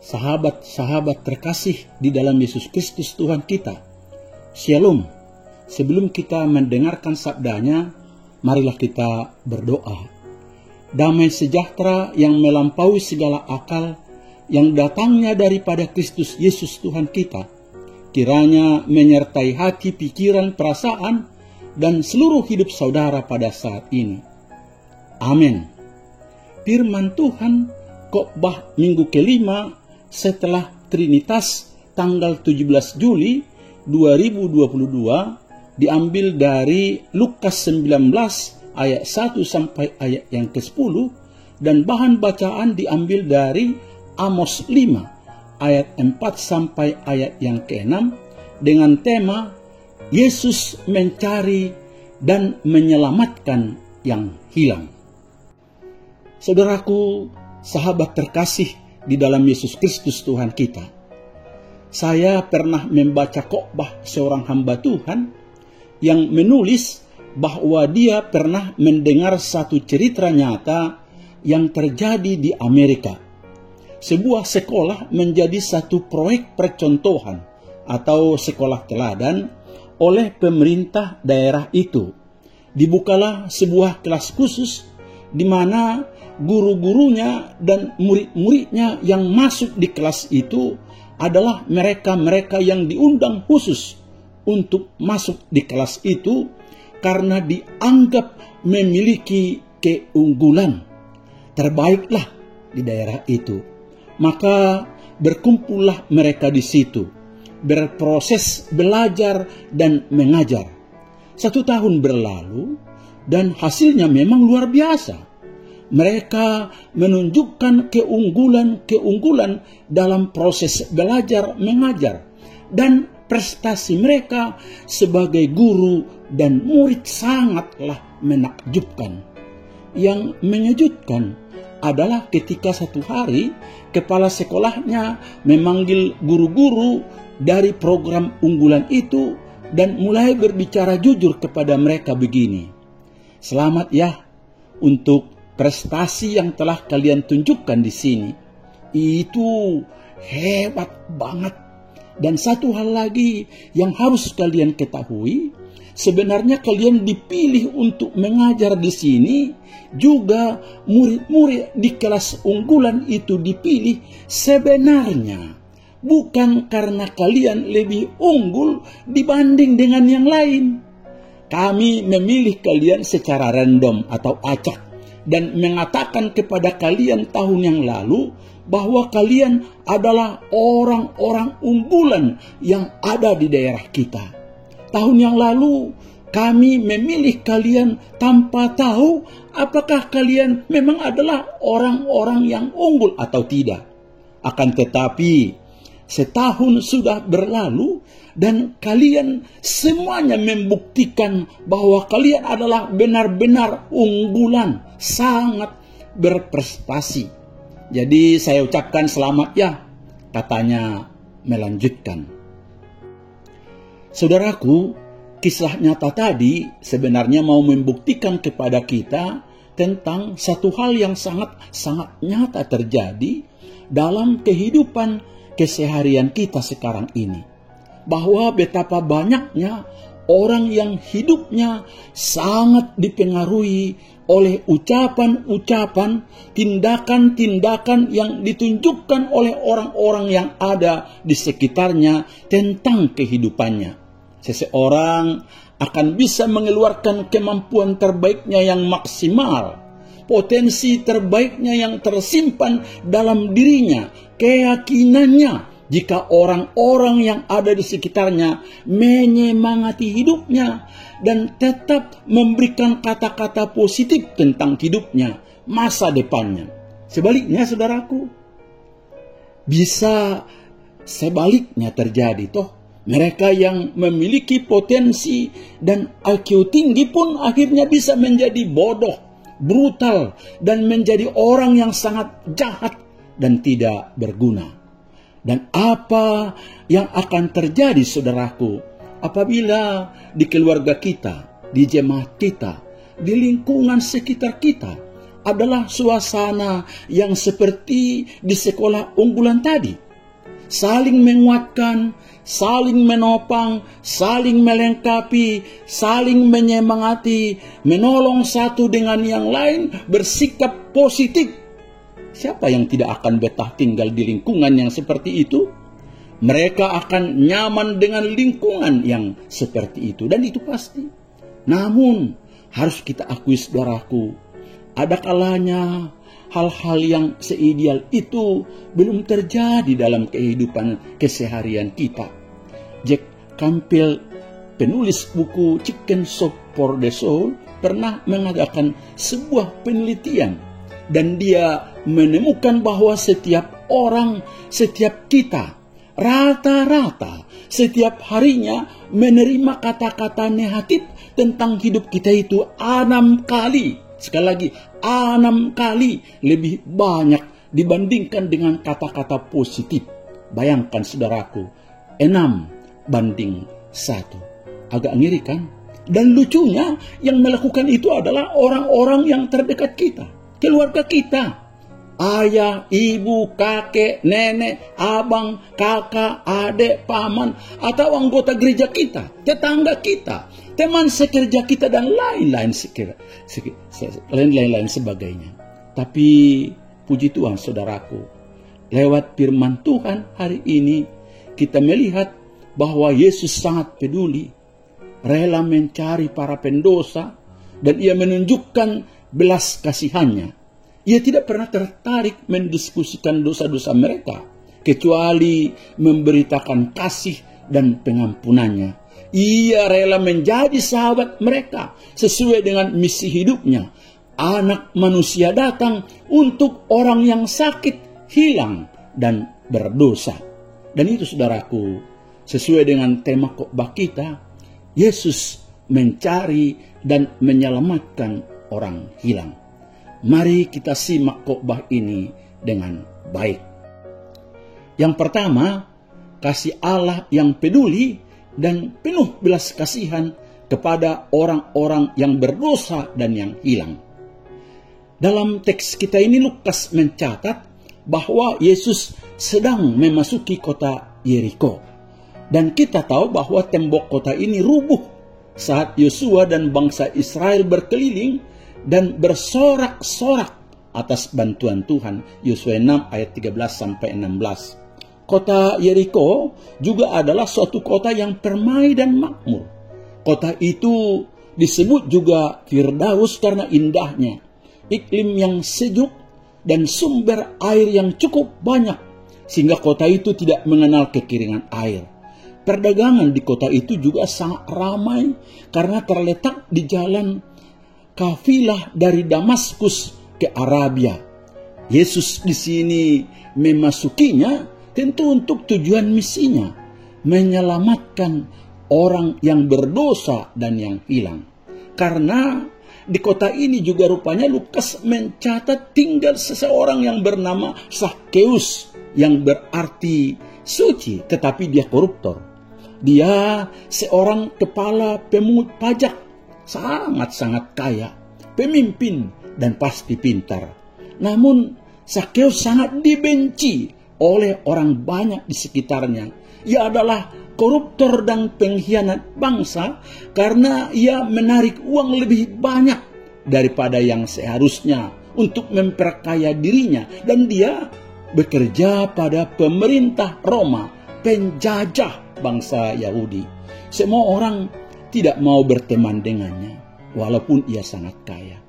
sahabat-sahabat terkasih di dalam Yesus Kristus Tuhan kita. Shalom. Sebelum kita mendengarkan sabdanya, marilah kita berdoa. Damai sejahtera yang melampaui segala akal, yang datangnya daripada Kristus Yesus Tuhan kita, kiranya menyertai hati, pikiran, perasaan, dan seluruh hidup saudara pada saat ini. Amin. Firman Tuhan khotbah minggu kelima setelah Trinitas tanggal 17 Juli 2022 diambil dari Lukas 19 ayat 1 sampai ayat yang ke-10, dan bahan bacaan diambil dari Amos 5 ayat 4 sampai ayat yang ke-6 dengan tema Yesus mencari dan menyelamatkan yang hilang. Saudaraku, sahabat terkasih di dalam Yesus Kristus Tuhan kita, saya pernah membaca khotbah seorang hamba Tuhan yang menulis bahwa dia pernah mendengar satu cerita nyata yang terjadi di Amerika. Sebuah sekolah menjadi satu proyek percontohan atau sekolah teladan oleh pemerintah daerah itu. Dibukalah sebuah kelas khusus di mana guru-gurunya dan murid-muridnya yang masuk di kelas itu adalah mereka-mereka yang diundang khusus untuk masuk di kelas itu karena dianggap memiliki keunggulan terbaiklah di daerah itu. Maka berkumpullah mereka di situ, berproses belajar dan mengajar. 1 tahun berlalu dan hasilnya memang luar biasa. Mereka menunjukkan keunggulan dalam proses belajar mengajar, dan prestasi mereka sebagai guru dan murid sangatlah menakjubkan. Yang menyejutkan adalah ketika satu hari kepala sekolahnya memanggil guru-guru dari program unggulan itu dan mulai berbicara jujur kepada mereka begini. Selamat ya untuk prestasi yang telah kalian tunjukkan di sini. Itu hebat banget. Dan satu hal lagi yang harus kalian ketahui, sebenarnya kalian dipilih untuk mengajar di sini, juga murid-murid di kelas unggulan itu dipilih sebenarnya bukan karena kalian lebih unggul dibanding dengan yang lain. Kami memilih kalian secara random atau acak dan mengatakan kepada kalian tahun yang lalu bahwa kalian adalah orang-orang unggulan yang ada di daerah kita. Tahun yang lalu kami memilih kalian tanpa tahu apakah kalian memang adalah orang-orang yang unggul atau tidak. Akan tetapi setahun sudah berlalu dan kalian semuanya membuktikan bahwa kalian adalah benar-benar unggulan, sangat berprestasi. Jadi saya ucapkan selamat ya, katanya melanjutkan. Saudaraku, kisah nyata tadi sebenarnya mau membuktikan kepada kita tentang satu hal yang sangat nyata terjadi dalam kehidupan keseharian kita sekarang ini. Bahwa betapa banyaknya orang yang hidupnya sangat dipengaruhi oleh ucapan-ucapan, tindakan-tindakan yang ditunjukkan oleh orang-orang yang ada di sekitarnya tentang kehidupannya. Seseorang akan bisa mengeluarkan kemampuan terbaiknya yang maksimal, potensi terbaiknya yang tersimpan dalam dirinya, keyakinannya, jika orang-orang yang ada di sekitarnya menyemangati hidupnya dan tetap memberikan kata-kata positif tentang hidupnya, masa depannya. Sebaliknya, saudaraku, bisa sebaliknya terjadi toh. Mereka yang memiliki potensi dan IQ tinggi pun akhirnya bisa menjadi bodoh, brutal, dan menjadi orang yang sangat jahat dan tidak berguna. Dan apa yang akan terjadi, saudaraku, apabila di keluarga kita, di jemaat kita, di lingkungan sekitar kita, adalah suasana yang seperti di sekolah unggulan tadi. Saling menguatkan, saling menopang, saling melengkapi, saling menyemangati, menolong satu dengan yang lain, bersikap positif. Siapa yang tidak akan betah tinggal di lingkungan yang seperti itu? Mereka akan nyaman dengan lingkungan yang seperti itu, dan itu pasti. Namun, harus kita akui saudaraku, ada kalanya hal-hal yang seideal itu belum terjadi dalam kehidupan keseharian kita. Jack Canfield, penulis buku Chicken Soup for the Soul, pernah mengadakan sebuah penelitian. Dan dia menemukan bahwa setiap orang, setiap kita, rata-rata setiap harinya menerima kata-kata negatif tentang hidup kita itu 6 kali. Sekali lagi, 6 kali lebih banyak dibandingkan dengan kata-kata positif. Bayangkan saudaraku, 6:1. Agak ngiri kan? Dan lucunya, yang melakukan itu adalah orang-orang yang terdekat kita, keluarga kita. Ayah, ibu, kakek, nenek, abang, kakak, adik, paman, atau anggota gereja kita, tetangga kita, teman sekerja kita, dan lain-lain sebagainya. Tapi puji Tuhan saudaraku, lewat firman Tuhan hari ini kita melihat bahwa Yesus sangat peduli, rela mencari para pendosa, dan ia menunjukkan belas kasihannya. Ia tidak pernah tertarik mendiskusikan dosa-dosa mereka, kecuali memberitakan kasih dan pengampunannya. Ia rela menjadi sahabat mereka sesuai dengan misi hidupnya. Anak manusia datang untuk orang yang sakit, hilang, dan berdosa. Dan itu saudaraku, sesuai dengan tema khotbah kita, Yesus mencari dan menyelamatkan orang hilang. Mari kita simak khotbah ini dengan baik. Yang pertama, kasih Allah yang peduli dan penuh belas kasihan kepada orang-orang yang berdosa dan yang hilang. Dalam teks kita ini Lukas mencatat bahwa Yesus sedang memasuki kota Yeriko. Dan kita tahu bahwa tembok kota ini rubuh saat Yosua dan bangsa Israel berkeliling dan bersorak-sorak atas bantuan Tuhan. Yosua 6 ayat 13-16. Kota Yeriko juga adalah suatu kota yang permai dan makmur. Kota itu disebut juga Firdaus karena indahnya, iklim yang sejuk, dan sumber air yang cukup banyak, sehingga kota itu tidak mengenal kekeringan air. Perdagangan di kota itu juga sangat ramai karena terletak di jalan kafilah dari Damaskus ke Arabia. Yesus di sini memasukinya tentu untuk tujuan misinya, menyelamatkan orang yang berdosa dan yang hilang. Karena di kota ini juga rupanya Lukas mencatat tinggal seseorang yang bernama Zakheus, yang berarti suci, tetapi dia koruptor. Dia seorang kepala pemungut pajak, sangat-sangat kaya, pemimpin, dan pasti pintar. Namun Zakheus sangat dibenci oleh orang banyak di sekitarnya. Ia adalah koruptor dan pengkhianat bangsa karena ia menarik uang lebih banyak daripada yang seharusnya untuk memperkaya dirinya. Dan dia bekerja pada pemerintah Roma, penjajah bangsa Yahudi. Semua orang tidak mau berteman dengannya, walaupun ia sangat kaya.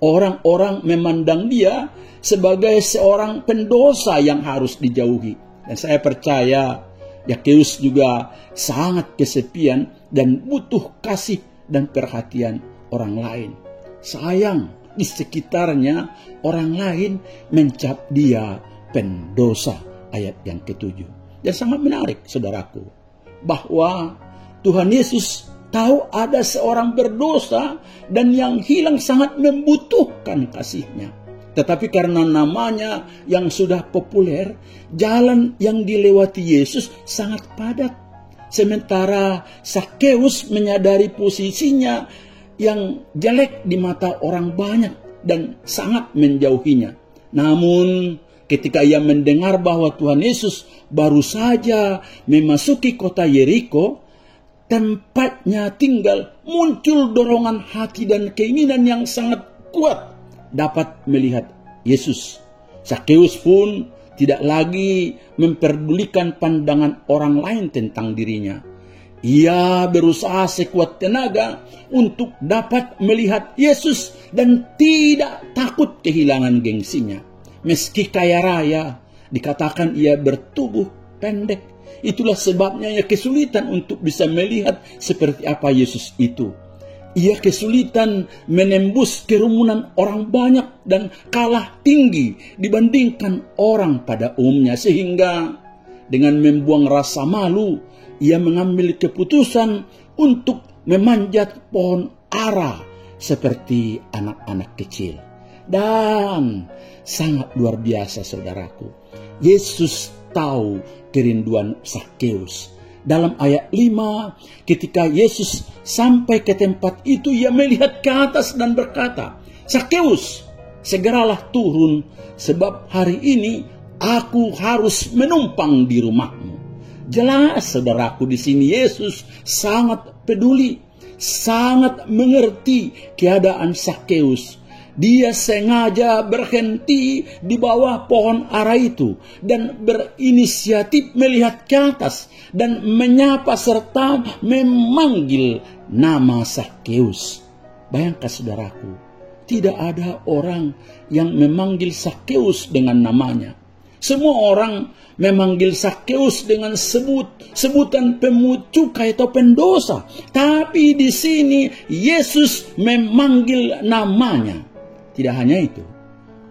Orang-orang memandang dia sebagai seorang pendosa yang harus dijauhi. Dan saya percaya Zakheus juga sangat kesepian dan butuh kasih dan perhatian orang lain. Sayang, di sekitarnya orang lain mencap dia pendosa. Ayat yang ke-7. Dan sangat menarik saudaraku, bahwa Tuhan Yesus tahu ada seorang berdosa dan yang hilang sangat membutuhkan kasih-Nya. Tetapi karena namanya yang sudah populer, jalan yang dilewati Yesus sangat padat. Sementara Zakheus menyadari posisinya yang jelek di mata orang banyak. dan sangat menjauhinya. Namun ketika ia mendengar bahwa Tuhan Yesus baru saja memasuki kota Yeriko, tempatnya tinggal, muncul dorongan hati dan keinginan yang sangat kuat dapat melihat Yesus. Zakheus pun tidak lagi memperdulikan pandangan orang lain tentang dirinya. Ia berusaha sekuat tenaga untuk dapat melihat Yesus dan tidak takut kehilangan gengsinya. Meski kaya raya, dikatakan ia bertubuh pendek. Itulah sebabnya ia kesulitan untuk bisa melihat seperti apa Yesus itu. Ia kesulitan menembus kerumunan orang banyak dan kalah tinggi dibandingkan orang pada umumnya. Sehingga dengan membuang rasa malu, ia mengambil keputusan untuk memanjat pohon ara seperti anak-anak kecil. Dan sangat luar biasa, saudaraku, Yesus tahu kerinduan Zakheus. Dalam ayat 5, ketika Yesus sampai ke tempat itu, ia melihat ke atas dan berkata, "Zakheus, segeralah turun, sebab hari ini aku harus menumpang di rumahmu." Jelas, saudaraku, di sini Yesus sangat peduli, sangat mengerti keadaan Zakheus. Dia sengaja berhenti di bawah pohon ara itu dan berinisiatif melihat ke atas dan menyapa serta memanggil nama Zakheus. Bayangkan, saudaraku, tidak ada orang yang memanggil Zakheus dengan namanya. Semua orang memanggil Zakheus dengan sebutan pemungut cukai atau pendosa. Tapi di sini Yesus memanggil namanya. Tidak hanya itu,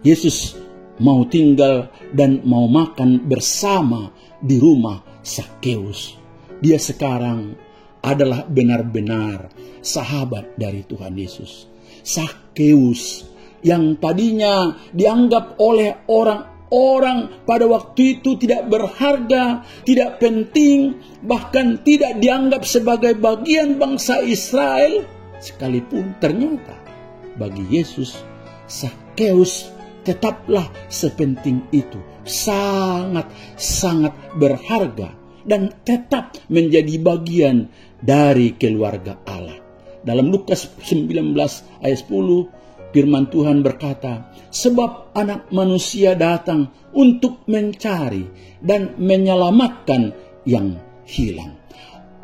Yesus mau tinggal dan mau makan bersama di rumah Zakheus. Dia sekarang adalah benar-benar sahabat dari Tuhan Yesus. Zakheus yang tadinya dianggap oleh orang pada waktu itu tidak berharga, tidak penting, bahkan tidak dianggap sebagai bagian bangsa Israel, sekalipun ternyata bagi Yesus, Zakheus tetaplah sepenting itu, sangat berharga dan tetap menjadi bagian dari keluarga Allah. Dalam Lukas 19 ayat 10, firman Tuhan berkata, "Sebab Anak Manusia datang untuk mencari dan menyelamatkan yang hilang."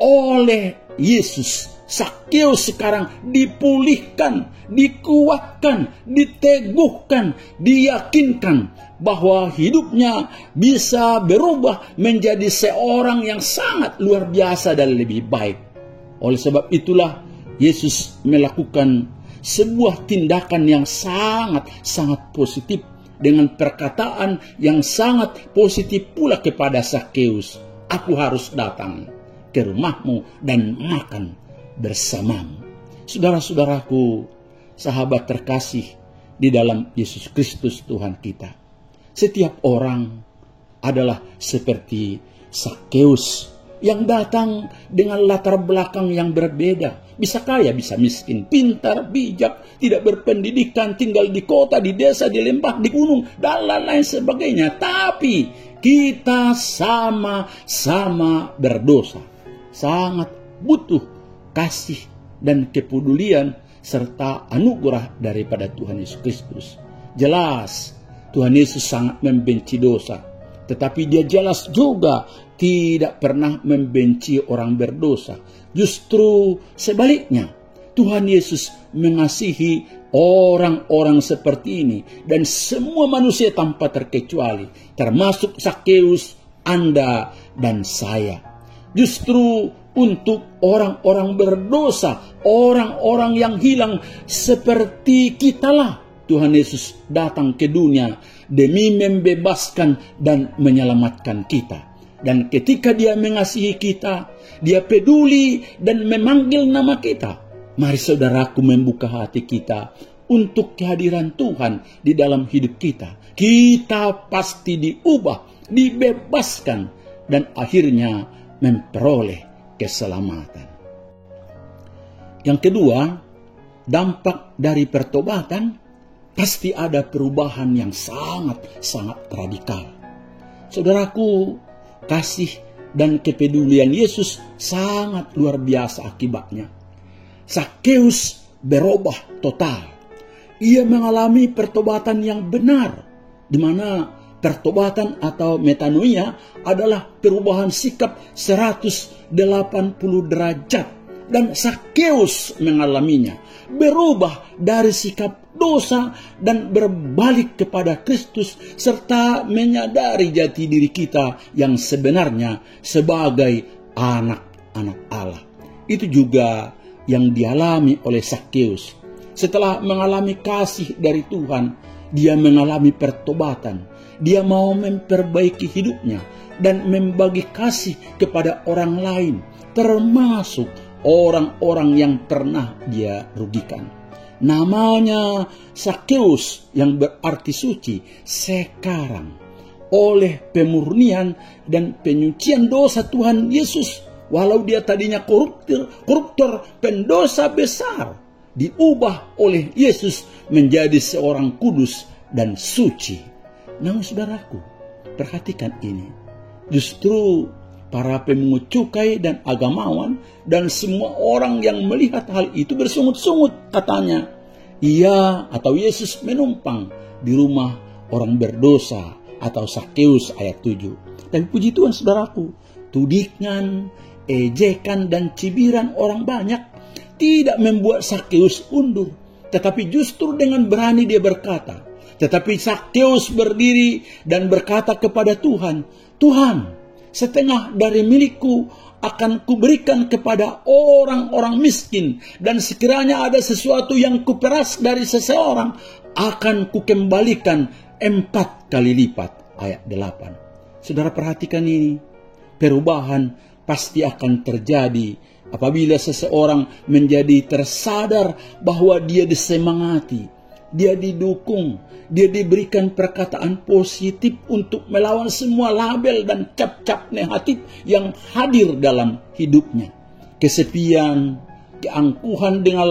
Oleh Yesus, Zakheus sekarang dipulihkan, dikuatkan, diteguhkan, diyakinkan bahwa hidupnya bisa berubah menjadi seorang yang sangat luar biasa dan lebih baik. Oleh sebab itulah Yesus melakukan sebuah tindakan yang sangat positif dengan perkataan yang sangat positif pula kepada Zakheus. "Aku harus datang ke rumahmu dan makan bersamamu." Saudara-saudaraku, sahabat terkasih di dalam Yesus Kristus Tuhan kita, setiap orang adalah seperti Zakheus yang datang dengan latar belakang yang berbeda. Bisa kaya, bisa miskin, pintar, bijak, tidak berpendidikan, tinggal di kota, di desa, di lembah, di gunung, dan lain-lain sebagainya. Tapi kita sama-sama berdosa. Sangat butuh kasih dan kepedulian serta anugerah daripada Tuhan Yesus Kristus. Jelas Tuhan Yesus sangat membenci dosa, tetapi dia jelas juga tidak pernah membenci orang berdosa. Justru sebaliknya, Tuhan Yesus mengasihi orang-orang seperti ini dan semua manusia tanpa terkecuali, termasuk Zakheus, Anda dan saya. Justru untuk orang-orang berdosa, orang-orang yang hilang seperti kitalah Tuhan Yesus datang ke dunia demi membebaskan dan menyelamatkan kita. Dan ketika dia mengasihi kita, dia peduli dan memanggil nama kita. Mari saudaraku membuka hati kita untuk kehadiran Tuhan di dalam hidup kita. Kita pasti diubah, dibebaskan, dan akhirnya memperoleh keselamatan. Yang kedua, dampak dari pertobatan pasti ada perubahan yang sangat-sangat radikal. Saudaraku, kasih dan kepedulian Yesus sangat luar biasa akibatnya. Zakheus berubah total. Ia mengalami pertobatan yang benar, di mana pertobatan atau metanoia adalah perubahan sikap 180 derajat. Dan Zakheus mengalaminya, berubah dari sikap dosa dan berbalik kepada Kristus, serta menyadari jati diri kita yang sebenarnya sebagai anak-anak Allah. Itu juga yang dialami oleh Zakheus. Setelah mengalami kasih dari Tuhan, dia mengalami pertobatan. Dia mau memperbaiki hidupnya dan membagi kasih kepada orang lain, termasuk orang-orang yang pernah dia rugikan. Namanya Zakheus yang berarti suci. Sekarang oleh pemurnian dan penyucian dosa Tuhan Yesus, walau dia tadinya koruptor, pendosa besar, diubah oleh Yesus menjadi seorang kudus dan suci. Namun saudaraku, perhatikan ini. Justru para pemungut cukai dan agamawan dan semua orang yang melihat hal itu bersungut-sungut, katanya. Ia atau Yesus menumpang di rumah orang berdosa atau Zakheus ayat 7. Dan puji Tuhan saudaraku, tudingan, ejekan dan cibiran orang banyak tidak membuat Zakheus undur. Tetapi justru dengan berani dia berkata. Tetapi Zakheus berdiri dan berkata kepada Tuhan, Tuhan, setengah dari milikku akan kuberikan kepada orang-orang miskin, dan sekiranya ada sesuatu yang kuperas dari seseorang, akan kukembalikan 4 kali lipat. Ayat 8. Saudara perhatikan ini. Perubahan pasti akan terjadi apabila seseorang menjadi tersadar bahwa dia disemangati, dia didukung, dia diberikan perkataan positif untuk melawan semua label dan cap-cap negatif yang hadir dalam hidupnya. Kesepian, keangkuhan dengan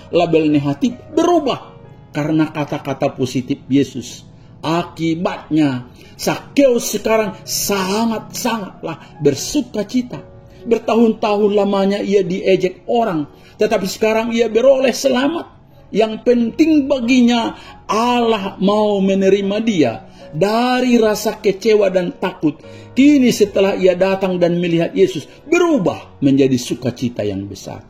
label negatif berubah karena kata-kata positif Yesus. Akibatnya, Zakheus sekarang sangat-sangatlah bersuka cita. Bertahun-tahun lamanya ia diejek orang, tetapi sekarang ia beroleh selamat. Yang penting baginya, Allah mau menerima dia dari rasa kecewa dan takut. Kini setelah ia datang dan melihat Yesus, berubah menjadi sukacita yang besar.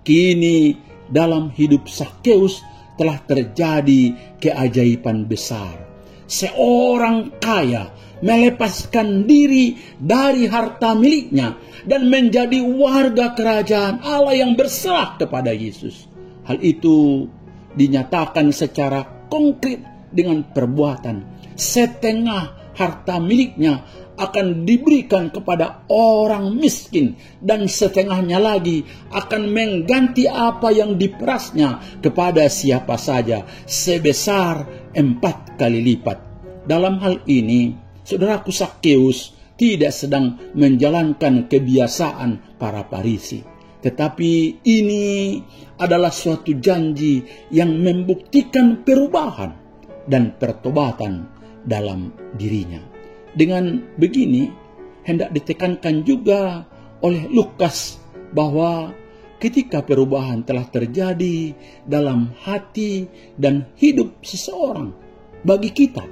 Kini dalam hidup Zakheus telah terjadi keajaiban besar. Seorang kaya melepaskan diri dari harta miliknya dan menjadi warga kerajaan Allah yang berserah kepada Yesus. Hal itu dinyatakan secara konkret dengan perbuatan. Setengah harta miliknya akan diberikan kepada orang miskin, dan setengahnya lagi akan mengganti apa yang diperasnya kepada siapa saja sebesar 4 kali lipat. Dalam hal ini, saudaraku, Zakheus tidak sedang menjalankan kebiasaan para Farisi, tetapi ini adalah suatu janji yang membuktikan perubahan dan pertobatan dalam dirinya. Dengan begini, hendak ditekankan juga oleh Lukas bahwa ketika perubahan telah terjadi dalam hati dan hidup seseorang, bagi kita,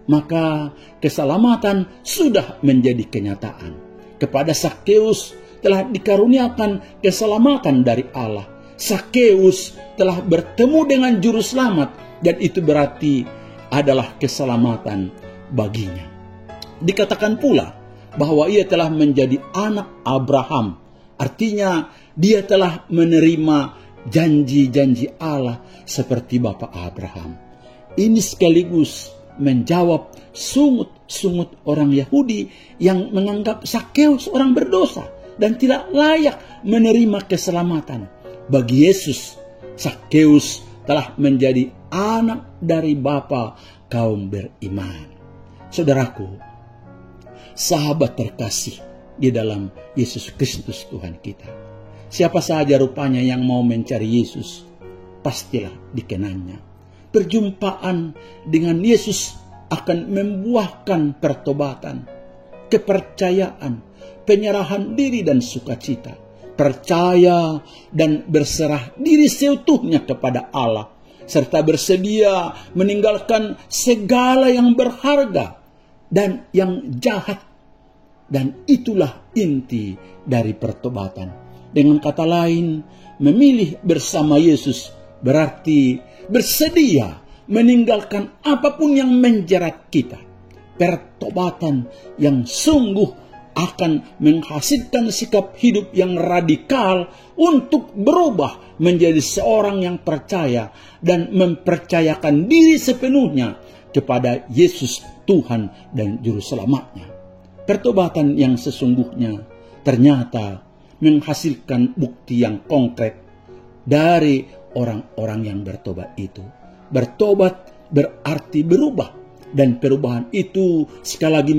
maka keselamatan sudah menjadi kenyataan. Kepada Zakheus telah dikaruniakan keselamatan dari Allah. Zakheus telah bertemu dengan juru selamat, dan itu berarti adalah keselamatan baginya. Dikatakan pula bahwa ia telah menjadi anak Abraham. Artinya dia telah menerima janji-janji Allah seperti Bapa Abraham. Ini sekaligus menjawab sungut-sungut orang Yahudi yang menganggap Zakheus orang berdosa dan tidak layak menerima keselamatan. Bagi Yesus, Zakheus telah menjadi anak dari Bapa kaum beriman. Saudaraku, sahabat terkasih di dalam Yesus Kristus Tuhan kita, siapa saja rupanya yang mau mencari Yesus, pastilah dikenannya. perjumpaan dengan Yesus akan membuahkan pertobatan, kepercayaan, penyerahan diri dan sukacita, percaya dan berserah diri seutuhnya kepada Allah, serta bersedia meninggalkan segala yang berharga dan yang jahat. Dan itulah inti dari pertobatan. Dengan kata lain, memilih bersama Yesus berarti bersedia meninggalkan apapun yang menjerat kita. Pertobatan yang sungguh akan menghasilkan sikap hidup yang radikal untuk berubah menjadi seorang yang percaya dan mempercayakan diri sepenuhnya kepada Yesus Tuhan dan Juru Selamatnya. Pertobatan yang sesungguhnya ternyata menghasilkan bukti yang konkret dari orang-orang yang bertobat itu. Bertobat berarti berubah, dan perubahan itu sekali lagi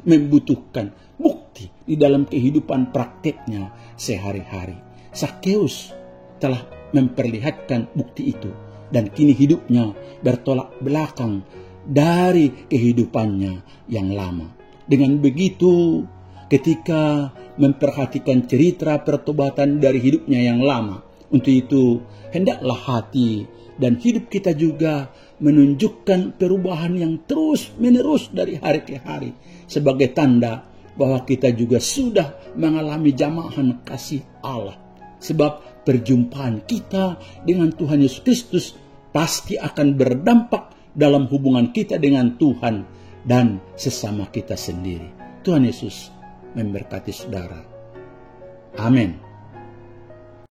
membutuhkan bukti di dalam kehidupan prakteknya sehari-hari. Zakheus telah memperlihatkan bukti itu, dan kini hidupnya bertolak belakang dari kehidupannya yang lama. Dengan begitu, ketika memperhatikan cerita pertobatan dari hidupnya yang lama, untuk itu hendaklah hati dan hidup kita juga menunjukkan perubahan yang terus-menerus dari hari ke hari, sebagai tanda bahwa kita juga sudah mengalami jamahan kasih Allah. Sebab perjumpaan kita dengan Tuhan Yesus Kristus pasti akan berdampak dalam hubungan kita dengan Tuhan dan sesama kita sendiri. Tuhan Yesus memberkati saudara. Amin.